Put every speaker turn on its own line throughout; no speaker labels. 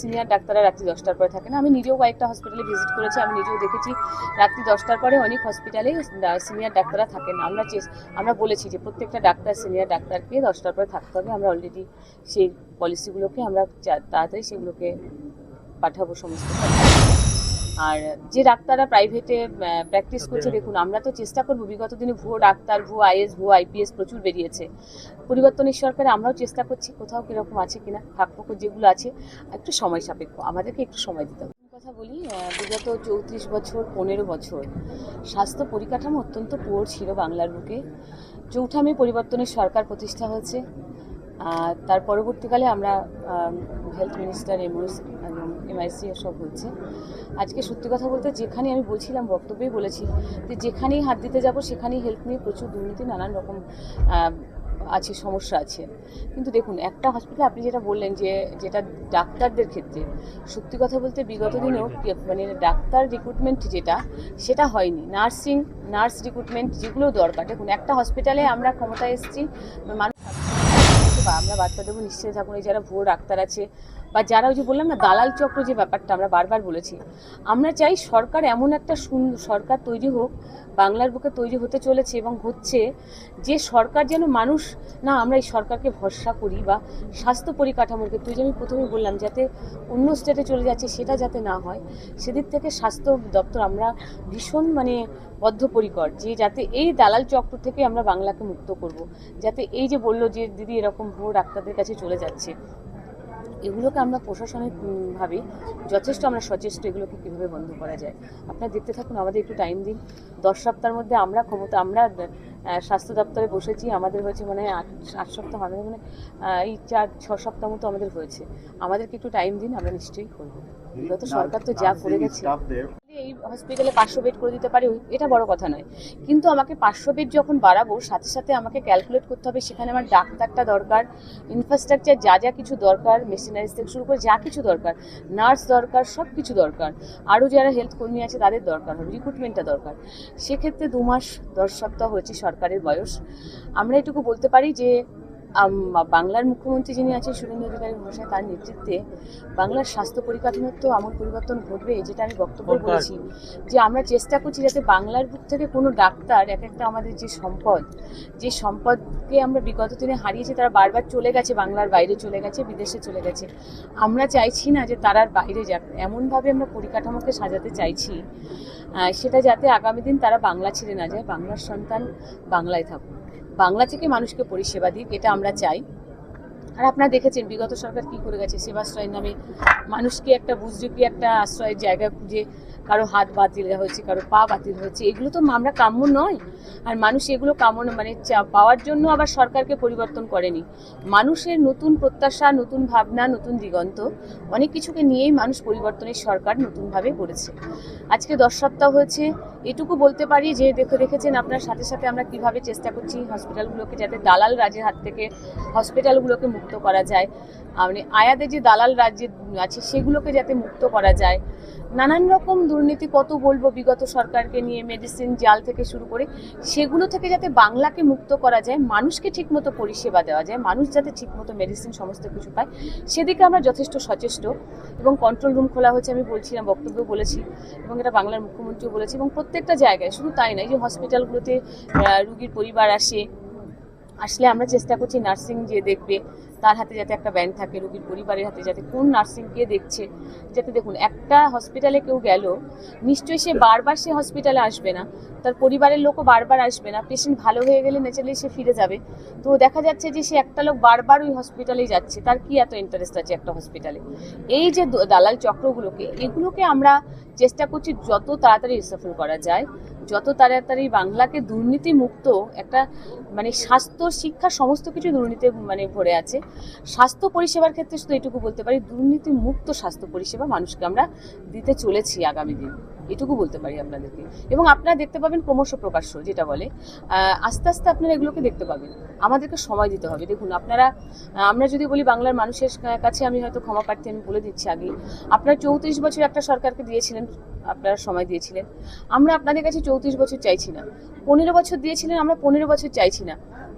Senior ডাক্তাররা রাত্রি 10টার পরে থাকে না। আমি নিজেও কয়েকটা হসপিটালে ভিজিট করেছি, আমি নিজেও দেখেছি রাত্রি 10টার পরে অনেক হসপিটালে সিনিয়র ডাক্তাররা থাকেন না। আমরা বলেছি যে প্রত্যেকটা ডাক্তার সিনিয়র ডাক্তারকে 10টার পরে থাকতে হবে। আমরা অলরেডি সেই পলিসিগুলোকে আমরা তাড়াতাড়ি সেগুলোকে পাঠাবো সমস্ত। আর যে ডাক্তাররা প্রাইভেটে প্র্যাকটিস করছে, দেখুন আমরা তো চেষ্টা করবো, বিগত দিনে ভুয়ো ডাক্তার, ভুয়ো আইএস, ভুয়ো আইপিএস প্রচুর বেরিয়েছে। পরিবর্তনের সরকারে আমরাও চেষ্টা করছি কোথাও কিরকম আছে কিনা, ফাঁকফোকর যেগুলো আছে একটু সময় সাপেক্ষ, আমাদেরকে একটু সময় দিতে হবে। কথা বলি, বিগত 34 বছর 15 বছর স্বাস্থ্য পরিকাঠামো অত্যন্ত পুয়োর ছিল বাংলার বুকে। চৌঠা মে পরিবর্তনের সরকার প্রতিষ্ঠা হয়েছে। তার পরবর্তীকালে আমরা হেলথ মিনিস্টার, এমআইসি সব হচ্ছে। আজকে সত্যি কথা বলতে, যেখানে আমি বলছিলাম বক্তব্যেই বলেছি যে যেখানেই হাত দিতে যাব সেখানেই হেলথ নিয়ে প্রচুর দুর্নীতি, নানান রকম আছে, সমস্যা আছে। কিন্তু দেখুন, একটা হসপিটাল আপনি যেটা বললেন যে যেটা ডাক্তারদের ক্ষেত্রে, সত্যি কথা বলতে বিগত দিনেও মানে ডাক্তার রিক্রুটমেন্ট সেটা হয়নি। নার্স রিক্রুটমেন্ট যেগুলো দরকার, দেখুন একটা হসপিটালে আমরা ক্ষমতায় এসেছি, আমরা বার্তা দেবো নিশ্চয়ই থাকুন। এই যারা ভুয়ো ডাক্তার আছে বা যারা ওই যে বললাম না দালাল চক্র, যে ব্যাপারটা আমরা বারবার বলেছি, আমরা চাই সরকার এমন একটা সরকার তৈরি হোক, বাংলার বুকে তৈরি হতে চলেছে এবং হচ্ছে, যে সরকার যেন মানুষ না, আমরা এই সরকারকে ভরসা করি, বা স্বাস্থ্য পরিকাঠামোর ক্ষেত্রে যে আমি প্রথমে বললাম যাতে অন্য স্টেটে চলে যাচ্ছে সেটা যাতে না হয়, সেদিক থেকে স্বাস্থ্য দপ্তর আমরা ভীষণ বদ্ধপরিকর, যে যাতে এই দালাল চক্র থেকে আমরা বাংলাকে মুক্ত করব। যাতে এই যে বললো যে দিদি এরকম ভুয়ো ডাক্তারদের কাছে চলে যাচ্ছে, এগুলোকে আমরা প্রশাসনিক ভাবে যথেষ্ট আমরা সচেষ্ট, এগুলোকে কীভাবে বন্ধ করা যায়। আপনারা দেখতে থাকুন, আমাদের একটু টাইম দিন। 10 সপ্তাহের মধ্যে আমরা স্বাস্থ্য দপ্তরে বসেছি, আমাদের হয়েছে আট সপ্তাহ, আমাদের এই 4-6 সপ্তাহ মতো আমাদের হয়েছে। আমাদেরকে একটু টাইম দিন, আমরা নিশ্চয়ই করবো। বিগত সরকার তো যা করে গেছে, এই হসপিটালে 500 বেড করে দিতে পারি, এটা বড় কথা নয়। কিন্তু আমাকে 500 বেড যখন বাড়াবো, সাথে সাথে আমাকে ক্যালকুলেট করতে হবে সেখানে আমার ডাক্তারটা দরকার, ইনফ্রাস্ট্রাকচার যা কিছু দরকার, মেশিনারিজ থেকে শুরু করে যা কিছু দরকার, নার্স দরকার, সব কিছু দরকার। আরও যারা হেলথ কর্মী আছে তাদের দরকার হবে, রিক্রুটমেন্টটা দরকার। সেক্ষেত্রে 2 মাস 10 সপ্তাহ হয়েছে সরকারের বয়স। আমরা এটুকু বলতে পারি যে বাংলার মুখ্যমন্ত্রী যিনি আছেন শুভেন্দু অধিকারী মহাশয়, তার নেতৃত্বে বাংলার স্বাস্থ্য পরিকাঠামোর তো আমূল পরিবর্তন ঘটবে, যেটা আমি বক্তব্যে বলেছি যে আমরা চেষ্টা করছি যাতে বাংলার বুক থেকে কোনো ডাক্তার, একটা আমাদের যে সম্পদকে আমরা বিগত দিনে হারিয়েছি, তারা বারবার চলে গেছে, বাংলার বাইরে চলে গেছে, বিদেশে চলে গেছে। আমরা চাইছি না যে তারা বাইরে যাক, এমনভাবে আমরা পরিকাঠামোকে সাজাতে চাইছি সেটা যাতে আগামী দিন তারা বাংলা ছেড়ে না যায়, বাংলার সন্তান বাংলায় থাকুক, বাংলা থেকে মানুষকে পরিষেবা দিক, এটা আমরা চাই। আর আপনারা দেখেছেন বিগত সরকার কি করে গেছে, সেবাশ্রয়ের নামে মানুষকে একটা বুঝযোগ্য একটা আশ্রয়ের জায়গা খুঁজে কারো হাত বাতিল হয়েছে, কারো পা বাতিল হয়েছে, এগুলো তো আমরা কাম্য নয়। আর মানুষ এগুলো কাম্য পাওয়ার জন্য আবার সরকারকে পরিবর্তন করেনি। মানুষের নতুন প্রত্যাশা, নতুন ভাবনা, নতুন দিগন্ত, অনেক কিছুকে নিয়েই মানুষ পরিবর্তনের সরকার নতুনভাবে করেছে। আজকে 10 সপ্তাহ হয়েছে, এটুকু বলতে পারি যে দেখেছেন আপনার, সাথে সাথে আমরা কিভাবে চেষ্টা করছি হসপিটালগুলোকে যাতে দালাল রাজের হাত থেকে হসপিটালগুলোকে মুক্ত করা যায়, আয়াদের যে দালাল রাজ্যে আছে সেগুলোকে যাতে মুক্ত করা যায়। নানান রকম দুর্নীতি কত বলবো বিগত সরকারকে নিয়ে, মেডিসিন জাল থেকে শুরু করে, সেগুলো থেকে যাতে বাংলাকে মুক্ত করা যায়, মানুষকে ঠিকমতো পরিষেবা দেওয়া যায়, মানুষ যাতে ঠিকমতো মেডিসিন সমস্ত কিছু পায়, সেদিকে আমরা যথেষ্ট সচেষ্ট। এবং কন্ট্রোল রুম খোলা হয়েছে, আমি বলছিলাম, বক্তব্য বলেছি, এবং এটা বাংলার মুখ্যমন্ত্রীও বলেছি। এবং প্রত্যেকটা জায়গায়, শুধু তাই নয়, যে হসপিটালগুলোতে রুগীর পরিবার আসলে আমরা চেষ্টা করছি নার্সিং যে দেখবে তার হাতে যাতে একটা ব্যান্ড থাকে, রোগীর পরিবারের হাতে যাতে কোন নার্সিং কে দেখছে, যাতে দেখুন একটা হসপিটালে কেউ গেল, নিশ্চয়ই সে বারবার সে হসপিটালে আসবে না, তার পরিবারের লোকও বারবার আসবে না। পেশেন্ট ভালো হয়ে গেলে ন্যাচারালি সে ফিরে যাবে। তো দেখা যাচ্ছে যে সে একটা লোক বারবার ওই হসপিটালেই যাচ্ছে, তার কি এত ইন্টারেস্ট আছে একটা হসপিটালে। এই যে দালাল এগুলোকে আমরা চেষ্টা করছি যত তাড়াতাড়ি রিসাফল করা যায়, যত তাড়াতাড়ি বাংলাকে দুর্নীতি মুক্ত একটা স্বাস্থ্য, শিক্ষা, সমস্ত কিছু দুর্নীতি ভরে আছে। স্বাস্থ্য পরিষেবার ক্ষেত্রে শুধু এটুকু বলতে পারি, দুর্নীতি মুক্ত স্বাস্থ্য পরিষেবা মানুষকে আমরা দিতে চলেছি আগামী দিন, এটুকু বলতে পারি আপনাদেরকে। এবং আপনারা দেখতে পাবেন ক্রমশ প্রকাশ্য, যেটা বলে আস্তে আস্তে আপনারা এগুলোকে দেখতে পাবেন। আমাদেরকে সময় দিতে হবে। দেখুন আমরা যদি বলি বাংলার মানুষের কাছে আমি হয়তো ক্ষমা প্রার্থী, আমি বলে দিচ্ছি আগেই, আপনারা 34 বছর একটা সরকারকে দিয়েছিলেন, আপনারা সময় দিয়েছিলেন। আমরা আপনাদের কাছে 34 বছর চাইছি না, 15 বছর দিয়েছিলেন, আমরা 15 বছর চাইছি না।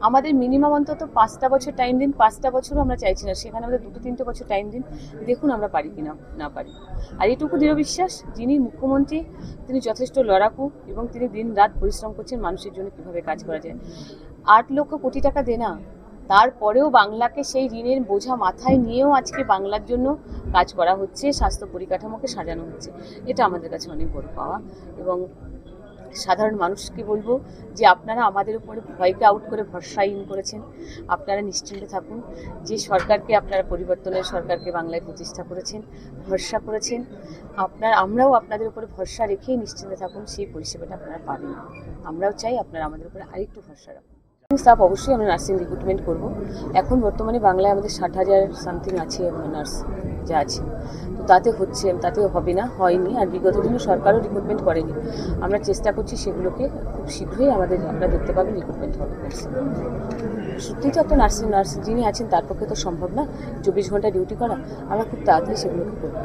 আমাদের মিনিমাম অন্তত 5টা বছর টাইম দিন, 5টা বছর বছরও আমরা চাইছি না, সেখানে আমাদের 2-3টে বছর টাইম দিন, দেখুন আমরা পারি কি না পারি। আর এটুকু দৃঢ় বিশ্বাস, যিনি মুখ্যমন্ত্রী তিনি যথেষ্ট লড়াকু এবং তিনি দিন রাত পরিশ্রম করছেন মানুষের জন্য কীভাবে কাজ করা যায়। 8 লক্ষ কোটি টাকা দেনা, তারপরেও বাংলাকে সেই ঋণের বোঝা মাথায় নিয়েও আজকে বাংলার জন্য কাজ করা হচ্ছে, স্বাস্থ্য পরিকাঠামোকে সাজানো হচ্ছে। এটা আমাদের কাছে অনেক বড় পাওয়া। এবং সাধারণ মানুষকে বলবো যে আপনারা আমাদের উপরে ভয়কে আউট করে ভরসা ইন করেছেন, আপনারা নিশ্চিন্তে থাকুন। যে সরকারকে আপনারা পরিবর্তনের সরকারকে বাংলায় প্রতিষ্ঠা করেছেন, ভরসা করেছেন, আমরাও আপনাদের উপরে ভরসা রেখেই নিশ্চিন্তে থাকুন, সেই পরিষেবাটা আপনারা পাবেন। আমরাও চাই আপনারা আমাদের উপরে আরেকটু ভরসা রাখুন। স্টাফ অবশ্যই আমরা নার্সিং রিক্রুটমেন্ট করবো। এখন বর্তমানে বাংলায় আমাদের 60,000 সামথিং আছে নার্স যা আছে, তো তাতে হবে না, হয়নি। আর বিগত দিনে সরকারও রিক্রুটমেন্ট করেনি। আমরা চেষ্টা করছি সেগুলোকে খুব শীঘ্রই আপনারা দেখতে পাবেন রিক্রুটমেন্ট হবে। সত্যিই তো একটা নার্স যিনি আছেন তার পক্ষে তো সম্ভব না 24 ঘন্টা ডিউটি করা। আমরা খুব তাড়াতাড়ি সেগুলোকে করবো।